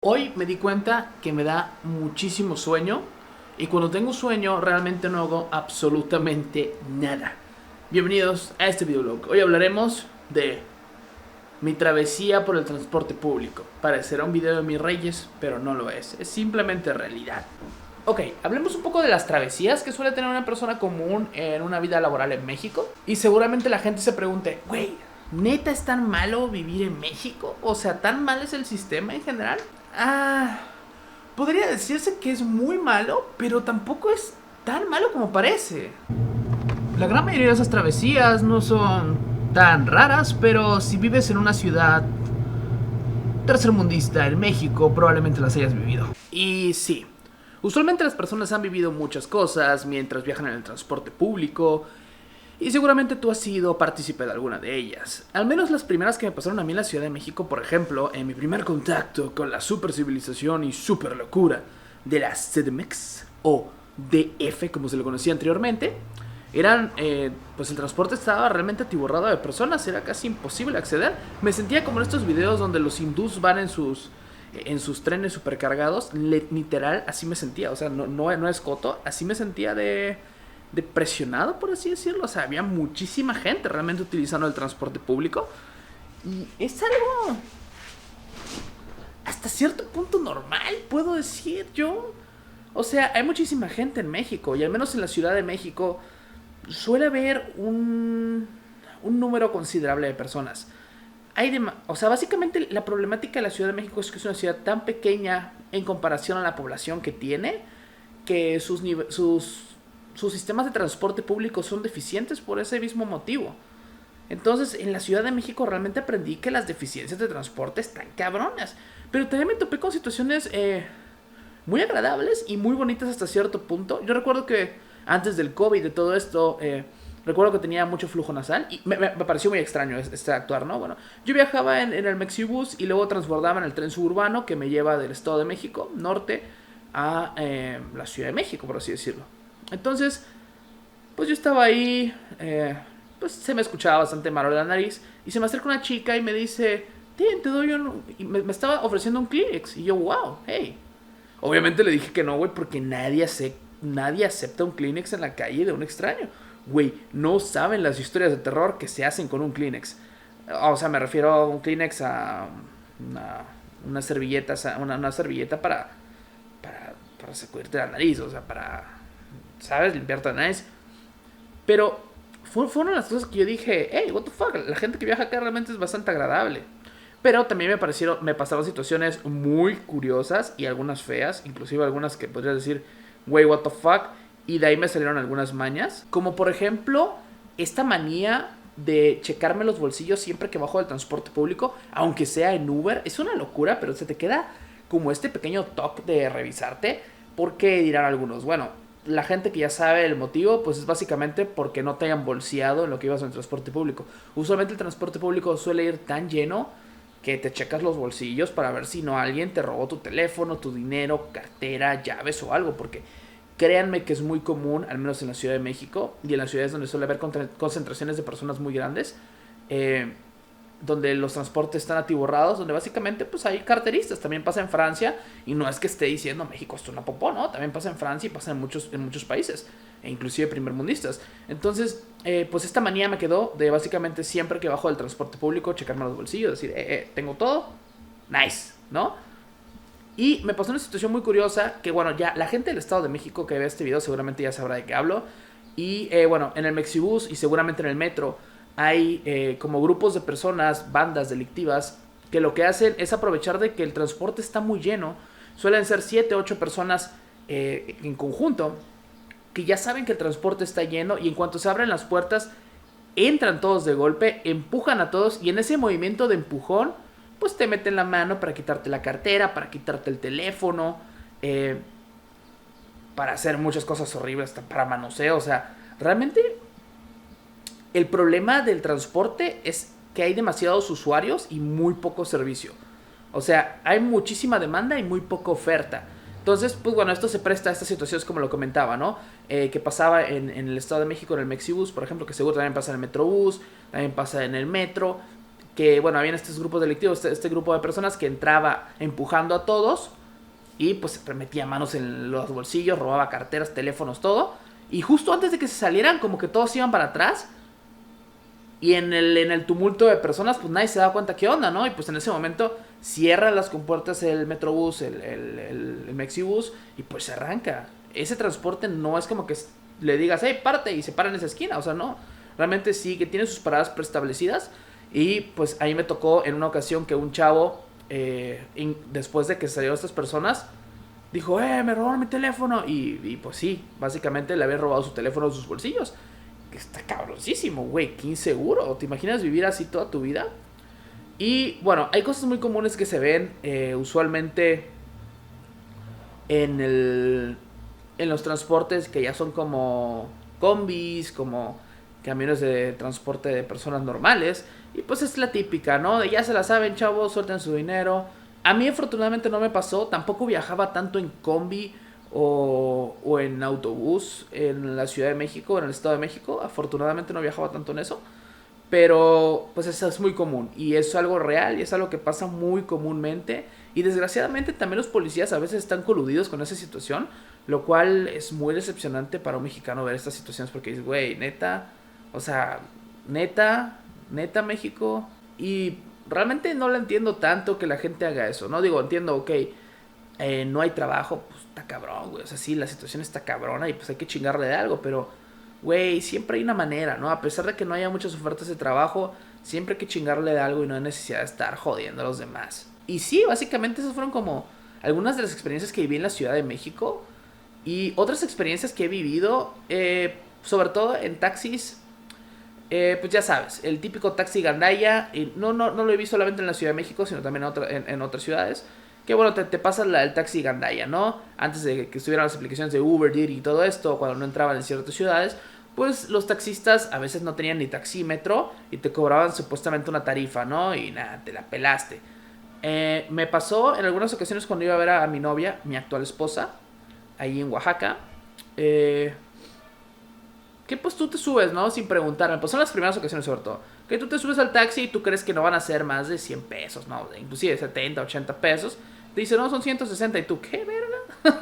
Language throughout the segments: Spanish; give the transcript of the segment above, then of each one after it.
Hoy me di cuenta que me da muchísimo sueño y cuando tengo sueño realmente no hago absolutamente nada. Bienvenidos a este videoblog. Hoy hablaremos de mi travesía por el transporte público. Parecerá un video de mis reyes, pero no lo es. Es simplemente realidad. Ok, hablemos un poco de las travesías que suele tener una persona común en una vida laboral en México. Y seguramente la gente se pregunte, güey, ¿neta es tan malo vivir en México? O sea, ¿tan mal es el sistema en general? Podría decirse que es muy malo, pero tampoco es tan malo como parece. La gran mayoría de esas travesías no son tan raras, pero si vives en una ciudad tercermundista en México, probablemente las hayas vivido. Y sí, usualmente las personas han vivido muchas cosas mientras viajan en el transporte público, y seguramente tú has sido partícipe de alguna de ellas. Al menos las primeras que me pasaron a mí en la Ciudad de México, por ejemplo, en mi primer contacto con la super civilización y super locura de la CDMX, o DF como se le conocía anteriormente, pues el transporte estaba realmente atiborrado de personas, era casi imposible acceder. Me sentía como en estos videos donde los hindús van en sus trenes supercargados, literal, así me sentía, o sea, no es coto, así me sentía de presionado, por así decirlo. O sea, había muchísima gente realmente utilizando el transporte público. Y es algo hasta cierto punto normal, puedo decir yo. O sea, hay muchísima gente en México. Y al menos en la Ciudad de México suele haber un número considerable de personas. O sea, básicamente la problemática de la Ciudad de México es que es una ciudad tan pequeña en comparación a la población que tiene, que sus sistemas de transporte público son deficientes por ese mismo motivo. Entonces, en la Ciudad de México realmente aprendí que las deficiencias de transporte están cabronas. Pero también me topé con situaciones muy agradables y muy bonitas hasta cierto punto. Yo recuerdo que antes del COVID, de todo esto, recuerdo que tenía mucho flujo nasal y me pareció muy extraño este actuar, ¿no? Bueno, yo viajaba en el Mexibus y luego transbordaba en el tren suburbano que me lleva del Estado de México, norte, a la Ciudad de México, por así decirlo. Entonces, pues yo estaba ahí, pues se me escuchaba bastante malo la nariz y se me acerca una chica y me dice, te doy un... Y me estaba ofreciendo un Kleenex y yo, wow, hey. Obviamente le dije que no, güey, porque nadie acepta un Kleenex en la calle de un extraño. Güey, no saben las historias de terror que se hacen con un Kleenex. O sea, me refiero a un Kleenex, a una servilleta, una servilleta para sacudirte la nariz, o sea, ¿sabes? Limpiarte la nariz. Pero fue una de las cosas que yo dije, hey, what the fuck, la gente que viaja acá realmente es bastante agradable. Pero también me pasaron situaciones muy curiosas y algunas feas, inclusive algunas que podrías decir, wey, what the fuck. Y de ahí me salieron algunas mañas, como por ejemplo, esta manía de checarme los bolsillos siempre que bajo del transporte público, aunque sea en Uber. Es una locura, pero se te queda como este pequeño toque de revisarte, porque dirán algunos, bueno, la gente que ya sabe el motivo, pues es básicamente porque no te hayan bolseado en lo que ibas en el transporte público. Usualmente el transporte público suele ir tan lleno que te checas los bolsillos para ver si no alguien te robó tu teléfono, tu dinero, cartera, llaves o algo, porque créanme que es muy común, al menos en la Ciudad de México y en las ciudades donde suele haber concentraciones de personas muy grandes, donde los transportes están atiborrados, donde básicamente pues hay carteristas. También pasa en Francia, y no es que esté diciendo México esto es una popó, ¿no? También pasa en Francia y pasa en muchos países, e inclusive primermundistas. Entonces, pues esta manía me quedó de básicamente siempre que bajo del transporte público checarme los bolsillos, decir, tengo todo, nice, ¿no? Y me pasó una situación muy curiosa que, bueno, ya la gente del Estado de México que ve este video seguramente ya sabrá de qué hablo. Y, bueno, en el Mexibus y seguramente en el metro hay como grupos de personas, bandas delictivas, que lo que hacen es aprovechar de que el transporte está muy lleno. Suelen ser 7, 8 personas en conjunto, que ya saben que el transporte está lleno y en cuanto se abren las puertas, entran todos de golpe, empujan a todos y en ese movimiento de empujón, pues te meten la mano para quitarte la cartera, para quitarte el teléfono, para hacer muchas cosas horribles, hasta para manoseo. O sea, realmente el problema del transporte es que hay demasiados usuarios y muy poco servicio. O sea, hay muchísima demanda y muy poca oferta. Entonces, pues bueno, esto se presta a estas situaciones como lo comentaba, ¿no? Que pasaba en el Estado de México, en el Mexibus, por ejemplo, que seguro también pasa en el Metrobús, también pasa en el metro, que, bueno, habían estos grupos delictivos, este grupo de personas que entraba empujando a todos y pues metía manos en los bolsillos, robaba carteras, teléfonos, todo. Y justo antes de que se salieran, como que todos iban para atrás. Y en el tumulto de personas, pues nadie se daba cuenta qué onda, ¿no? Y pues en ese momento cierran las compuertas el Metrobús, el Mexibus, y pues se arranca. Ese transporte no es como que le digas, hey, párate, y se para en esa esquina, o sea, no. Realmente sí, que tiene sus paradas preestablecidas. Y pues ahí me tocó en una ocasión que un chavo, después de que salieron estas personas, dijo, me robaron mi teléfono. Y pues sí, básicamente le habían robado su teléfono de sus bolsillos. Que está cabrosísimo, güey, qué inseguro. ¿Te imaginas vivir así toda tu vida? Y bueno, hay cosas muy comunes que se ven usualmente en los transportes que ya son como combis, como camiones de transporte de personas normales. Y pues es la típica, ¿no? De ya se la saben, chavos, suelten su dinero. A mí afortunadamente no me pasó, tampoco viajaba tanto en combi o en autobús en la Ciudad de México, en el Estado de México. Afortunadamente no viajaba tanto en eso. Pero pues eso es muy común y es algo real y es algo que pasa muy comúnmente. Y desgraciadamente también los policías a veces están coludidos con esa situación, lo cual es muy decepcionante para un mexicano ver estas situaciones porque dices, güey, neta, o sea, neta México. Y realmente no lo entiendo tanto que la gente haga eso, ¿no? Digo, entiendo, ok, no hay trabajo, pues está cabrón, güey. O sea, sí, la situación está cabrona y pues hay que chingarle de algo, pero, güey, siempre hay una manera, ¿no? A pesar de que no haya muchas ofertas de trabajo, siempre hay que chingarle de algo y no hay necesidad de estar jodiendo a los demás. Y sí, básicamente esas fueron como algunas de las experiencias que viví en la Ciudad de México y otras experiencias que he vivido, sobre todo en taxis. Pues ya sabes, el típico taxi gandaya, y no lo he visto solamente en la Ciudad de México, sino también en otras ciudades. Que bueno, te pasas el taxi gandaya, ¿no? Antes de que estuvieran las aplicaciones de Uber, Didi y todo esto, cuando no entraban en ciertas ciudades, pues los taxistas a veces no tenían ni taxímetro y te cobraban supuestamente una tarifa, ¿no? Y nada, te la pelaste. Me pasó en algunas ocasiones cuando iba a ver a mi novia, mi actual esposa, ahí en Oaxaca. Que pues tú te subes, ¿no? Sin preguntar. Me pasó en las primeras ocasiones sobre todo. Que tú te subes al taxi y tú crees que no van a ser más de 100 pesos, ¿no? Inclusive 70, 80 pesos. Te dice, no, son 160. Y tú, ¿qué verga?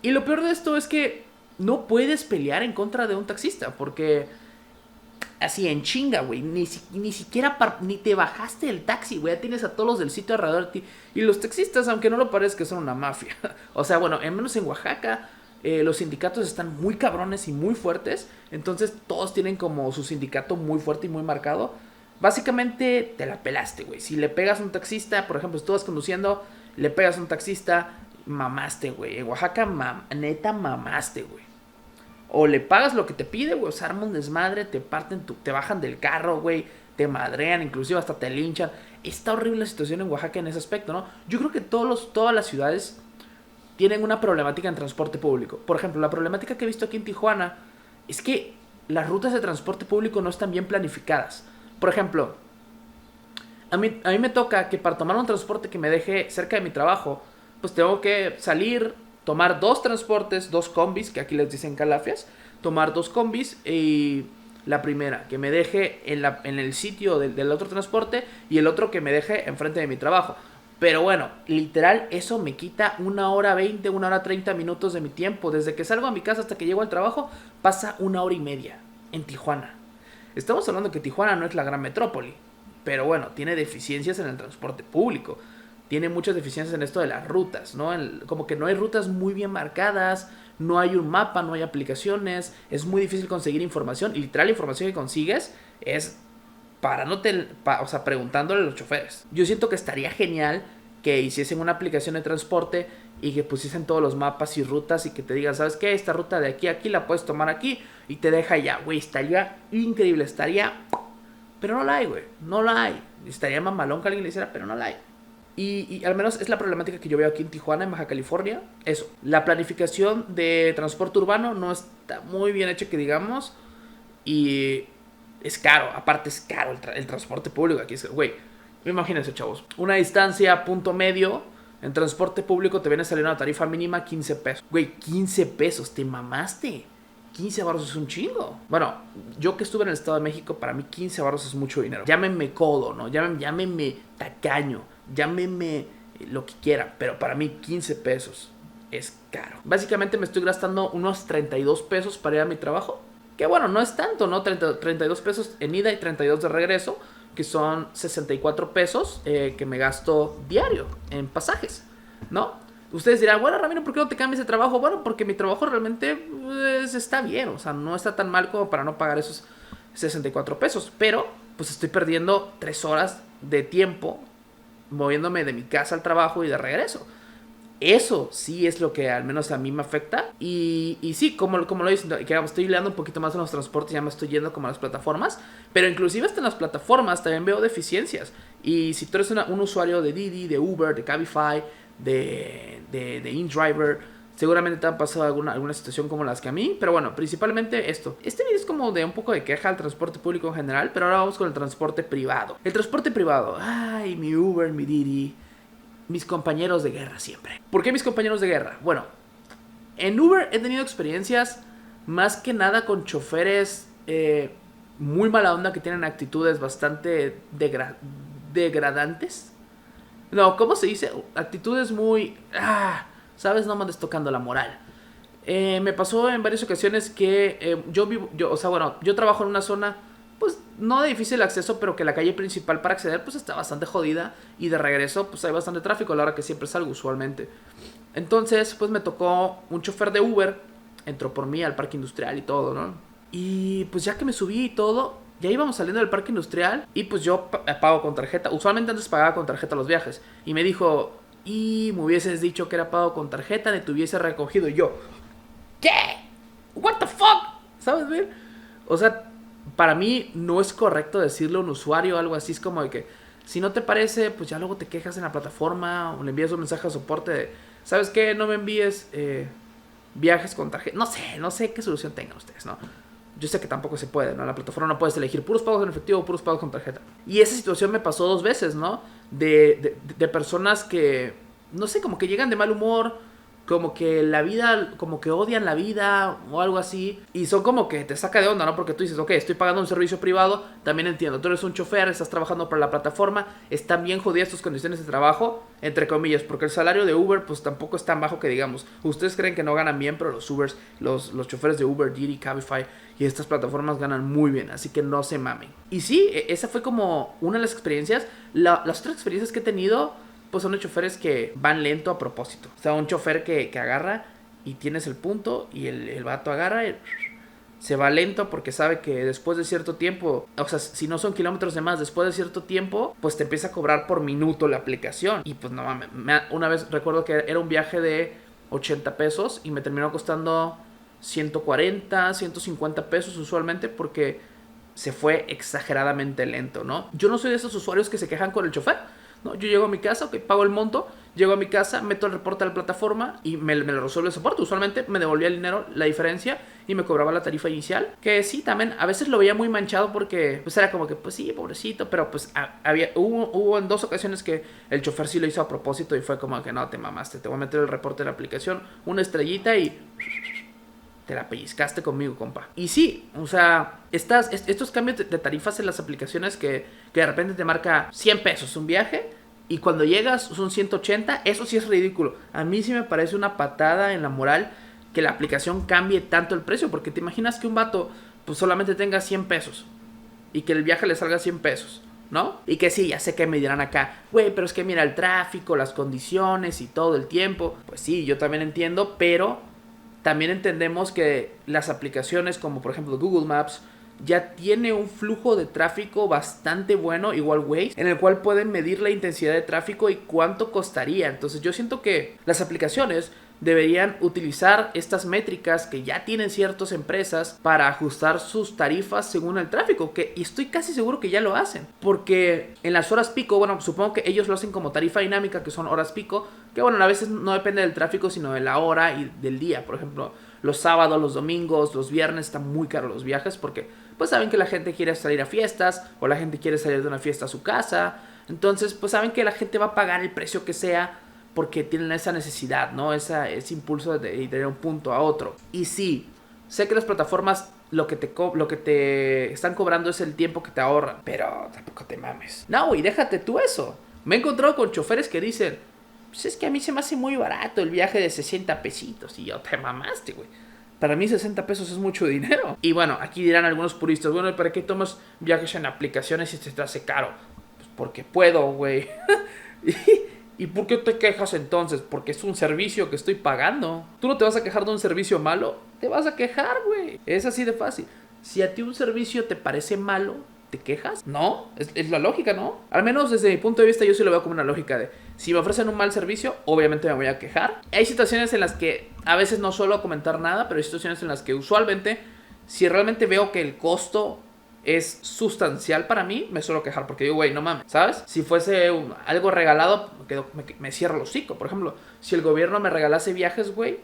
Y lo peor de esto es que no puedes pelear en contra de un taxista. Porque así en chinga, güey. Ni siquiera ni te bajaste del taxi, güey. Ya tienes a todos los del sitio alrededor de ti. Y los taxistas, aunque no lo parezca, son una mafia. O sea, bueno, al menos en Oaxaca, los sindicatos están muy cabrones y muy fuertes. Entonces todos tienen como su sindicato muy fuerte y muy marcado. Básicamente te la pelaste, güey. Si le pegas a un taxista, por ejemplo, si tú vas conduciendo, le pegas a un taxista, mamaste, güey. En Oaxaca, neta, mamaste, güey. O le pagas lo que te pide, güey. O sea, arma un desmadre, te bajan del carro, güey. Te madrean, inclusive hasta te linchan. Está horrible la situación en Oaxaca en ese aspecto, ¿no? Yo creo que todas las ciudades tienen una problemática en transporte público. Por ejemplo, la problemática que he visto aquí en Tijuana es que las rutas de transporte público no están bien planificadas. Por ejemplo, a mí me toca que para tomar un transporte que me deje cerca de mi trabajo, pues tengo que salir, tomar dos transportes, dos combis, que aquí les dicen calafias, tomar dos combis y la primera que me deje en el sitio del otro transporte y el otro que me deje enfrente de mi trabajo. Pero bueno, literal, eso me quita 1 hora 20, 1 hora 30 minutos de mi tiempo. Desde que salgo a mi casa hasta que llego al trabajo, pasa 1 hora y media en Tijuana. Estamos hablando que Tijuana no es la gran metrópoli, pero bueno, tiene deficiencias en el transporte público. Tiene muchas deficiencias en esto de las rutas, ¿no? Como que no hay rutas muy bien marcadas, no hay un mapa, no hay aplicaciones, es muy difícil conseguir información. Y literal, la información que consigues es preguntándole a los choferes. Yo siento que estaría genial que hiciesen una aplicación de transporte y que pusiesen todos los mapas y rutas y que te digan, ¿sabes qué? Esta ruta de aquí a aquí la puedes tomar aquí y te deja ya, güey. Estaría increíble, pero no la hay, güey. No la hay. Estaría mamalón que alguien le hiciera, pero no la hay. Y al menos es la problemática que yo veo aquí en Tijuana, en Baja California. Eso, la planificación de transporte urbano no está muy bien hecha, que digamos. Y es caro, aparte es caro el transporte público aquí. Güey, imagínense, chavos, una distancia punto medio en transporte público te viene a salir una tarifa mínima 15 pesos. Güey, 15 pesos, te mamaste. 15 varos es un chingo. Bueno, yo que estuve en el Estado de México, para mí 15 varos es mucho dinero. Llámenme codo, ¿no? Llámenme tacaño, llámenme lo que quieran, pero para mí 15 pesos es caro. Básicamente me estoy gastando unos 32 pesos para ir a mi trabajo. Que bueno, no es tanto, ¿no? 32 pesos en ida y 32 de regreso, que son 64 pesos que me gasto diario en pasajes, ¿no? Ustedes dirán, bueno, Ramiro, ¿por qué no te cambias de trabajo? Bueno, porque mi trabajo realmente pues, está bien, o sea, no está tan mal como para no pagar esos 64 pesos, pero pues estoy perdiendo 3 horas de tiempo moviéndome de mi casa al trabajo y de regreso. Eso sí es lo que al menos a mí me afecta. Y sí, como lo dicen, que estoy leando un poquito más en los transportes, ya me estoy yendo como a las plataformas. Pero inclusive hasta en las plataformas también veo deficiencias. Y si tú eres un usuario de Didi, de Uber, de Cabify, de InDriver, seguramente te ha pasado alguna situación como las que a mí. Pero bueno, principalmente esto. Este video es como de un poco de queja al transporte público en general. Pero ahora vamos con el transporte privado. El transporte privado. Ay, mi Uber, mi Didi. Mis compañeros de guerra siempre. ¿Por qué mis compañeros de guerra? Bueno, en Uber he tenido experiencias más que nada con choferes muy mala onda que tienen actitudes bastante degradantes. No, ¿cómo se dice? Actitudes muy... ¿sabes? No me andes tocando la moral. Me pasó en varias ocasiones que yo trabajo en una zona... pues no de difícil acceso, pero que la calle principal para acceder pues está bastante jodida y de regreso pues hay bastante tráfico a la hora que siempre salgo usualmente. Entonces pues me tocó un chofer de Uber, entró por mí al parque industrial y todo, ¿no? Y pues ya que me subí y todo, ya íbamos saliendo del parque industrial y pues yo pago con tarjeta. Usualmente antes pagaba con tarjeta los viajes y me dijo, y me hubieses dicho que era pago con tarjeta, ni te hubiese recogido. Y yo, ¿qué? ¿What the fuck? ¿Sabes bien? O sea, para mí no es correcto decirle a un usuario algo así. Es como de que si no te parece, pues ya luego te quejas en la plataforma o le envías un mensaje de soporte de, ¿sabes qué? No me envíes viajes con tarjeta. No sé qué solución tengan ustedes, ¿no? Yo sé que tampoco se puede, ¿no? En la plataforma no puedes elegir puros pagos en efectivo o puros pagos con tarjeta. Y esa situación me pasó 2 veces, ¿no? De personas que, no sé, como que llegan de mal humor, como que la vida, como que odian la vida o algo así. Y son como que te saca de onda, ¿no? Porque tú dices, ok, estoy pagando un servicio privado, también entiendo. Tú eres un chofer, estás trabajando para la plataforma, están bien jodidas tus condiciones de trabajo, entre comillas, porque el salario de Uber pues tampoco es tan bajo que digamos. Ustedes creen que no ganan bien, pero los choferes de Uber, Didi, Cabify y estas plataformas ganan muy bien, así que no se mamen. Y sí, esa fue como una de las experiencias. Las otras experiencias que he tenido pues son de choferes que van lento a propósito. O sea, un chofer que agarra y tienes el punto y el vato agarra y se va lento porque sabe que después de cierto tiempo, o sea, si no son kilómetros de más, después de cierto tiempo, pues te empieza a cobrar por minuto la aplicación. Y pues no mames, una vez recuerdo que era un viaje de 80 pesos y me terminó costando 140, 150 pesos usualmente porque se fue exageradamente lento, ¿no? Yo no soy de esos usuarios que se quejan con el chofer. No, yo llego a mi casa, ok, pago el monto, llego a mi casa, meto el reporte a la plataforma y me lo resuelve el soporte. Usualmente me devolvía el dinero, la diferencia, y me cobraba la tarifa inicial. Que sí, también a veces lo veía muy manchado porque pues era como que, pues sí, pobrecito, pero pues hubo en 2 ocasiones que el chofer sí lo hizo a propósito y fue como que no, te mamaste, te voy a meter el reporte de la aplicación, una estrellita y te la pellizcaste conmigo, compa. Y sí, o sea, estos cambios de tarifas en las aplicaciones que de repente te marca 100 pesos un viaje y cuando llegas son 180, eso sí es ridículo. A mí sí me parece una patada en la moral que la aplicación cambie tanto el precio, porque te imaginas que un vato pues solamente tenga 100 pesos y que el viaje le salga 100 pesos, ¿no? Y que sí, ya sé que me dirán acá, güey, pero es que mira el tráfico, las condiciones y todo el tiempo. Pues sí, yo también entiendo, pero también entendemos que las aplicaciones como por ejemplo Google Maps ya tiene un flujo de tráfico bastante bueno, igual Waze, en el cual pueden medir la intensidad de tráfico y cuánto costaría. Entonces yo siento que las aplicaciones deberían utilizar estas métricas que ya tienen ciertas empresas para ajustar sus tarifas según el tráfico, y estoy casi seguro que ya lo hacen, porque en las horas pico, bueno, supongo que ellos lo hacen como tarifa dinámica, que son horas pico, que bueno, a veces no depende del tráfico, sino de la hora y del día. Por ejemplo, los sábados, los domingos, los viernes están muy caros los viajes porque pues saben que la gente quiere salir a fiestas o la gente quiere salir de una fiesta a su casa. Entonces pues saben que la gente va a pagar el precio que sea porque tienen esa necesidad, ¿no? Ese impulso de ir de un punto a otro. Y sí, Sé que las plataformas lo que te están cobrando es el tiempo que te ahorran, pero tampoco te mames. No, güey, déjate tú eso. Me he encontrado con choferes que dicen, pues es que a mí se me hace muy barato el viaje de 60 pesitos. Y yo, te mamaste, güey. Para mí 60 pesos es mucho dinero. Y bueno, aquí dirán algunos puristas, bueno, ¿para qué tomas viajes en aplicaciones si te hace caro? Pues porque puedo, güey. ¿Y por qué te quejas entonces? Porque es un servicio que estoy pagando. ¿Tú no te vas a quejar de un servicio malo? Te vas a quejar, güey. Es así de fácil. Si a ti un servicio te parece malo, ¿te quejas? No, es la lógica, ¿no? Al menos desde mi punto de vista yo sí lo veo como una lógica de si me ofrecen un mal servicio, obviamente me voy a quejar. Hay situaciones en las que a veces no suelo comentar nada, pero hay situaciones en las que usualmente, si realmente veo que el costo es sustancial para mí, me suelo quejar porque digo, güey, no mames, ¿sabes? Si fuese algo regalado, me cierro el hocico. Por ejemplo, si el gobierno me regalase viajes, güey,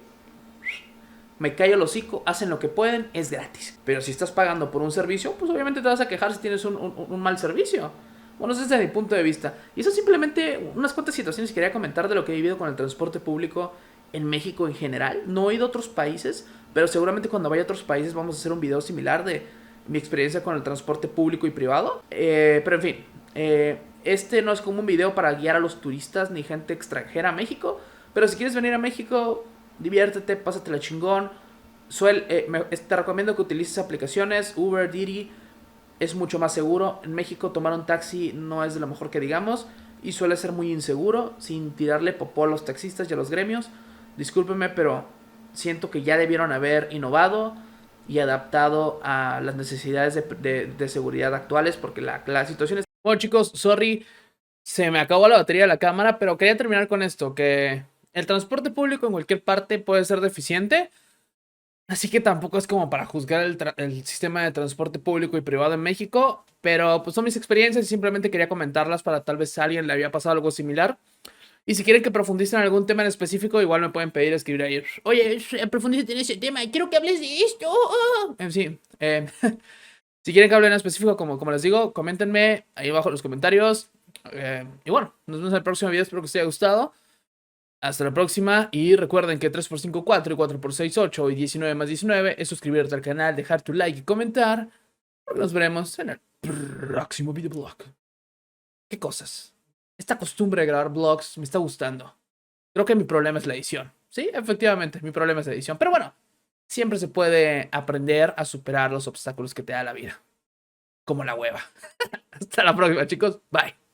me callo el hocico, hacen lo que pueden, es gratis. Pero si estás pagando por un servicio, pues obviamente te vas a quejar si tienes un mal servicio. Bueno, eso es desde mi punto de vista. Y eso simplemente unas cuantas situaciones que quería comentar de lo que he vivido con el transporte público en México en general. No he ido a otros países, pero seguramente cuando vaya a otros países vamos a hacer un video similar de mi experiencia con el transporte público y privado. Pero en fin, este no es como un video para guiar a los turistas ni gente extranjera a México. Pero si quieres venir a México, diviértete, pásatela chingón. Te recomiendo que utilices aplicaciones, Uber, Didi. Es mucho más seguro. En México tomar un taxi no es de lo mejor que digamos y suele ser muy inseguro, sin tirarle popó a los taxistas y a los gremios. Discúlpenme, pero siento que ya debieron haber innovado y adaptado a las necesidades de seguridad actuales porque la situación es... Bueno, chicos, sorry, se me acabó la batería de la cámara, pero quería terminar con esto, que el transporte público en cualquier parte puede ser deficiente. Así que tampoco es como para juzgar el sistema de transporte público y privado en México, pero pues son mis experiencias y simplemente quería comentarlas para tal vez a alguien le había pasado algo similar. Y si quieren que profundice en algún tema en específico, igual me pueden pedir escribir ahí. Oye, profundice en ese tema y quiero que hables de esto. En fin, si quieren que hable en específico, como les digo, coméntenme ahí abajo en los comentarios. Y bueno, nos vemos en el próximo video, espero que os haya gustado. Hasta la próxima y recuerden que 3 por 5 4 y 4 por 6 8 y 19 más 19 es suscribirte al canal, dejar tu like y comentar. Nos veremos en el próximo videoblog. ¿Qué cosas? Esta costumbre de grabar vlogs me está gustando. Creo que mi problema es la edición. Sí, efectivamente, mi problema es la edición. Pero bueno, siempre se puede aprender a superar los obstáculos que te da la vida. Como la hueva. Hasta la próxima, chicos. Bye.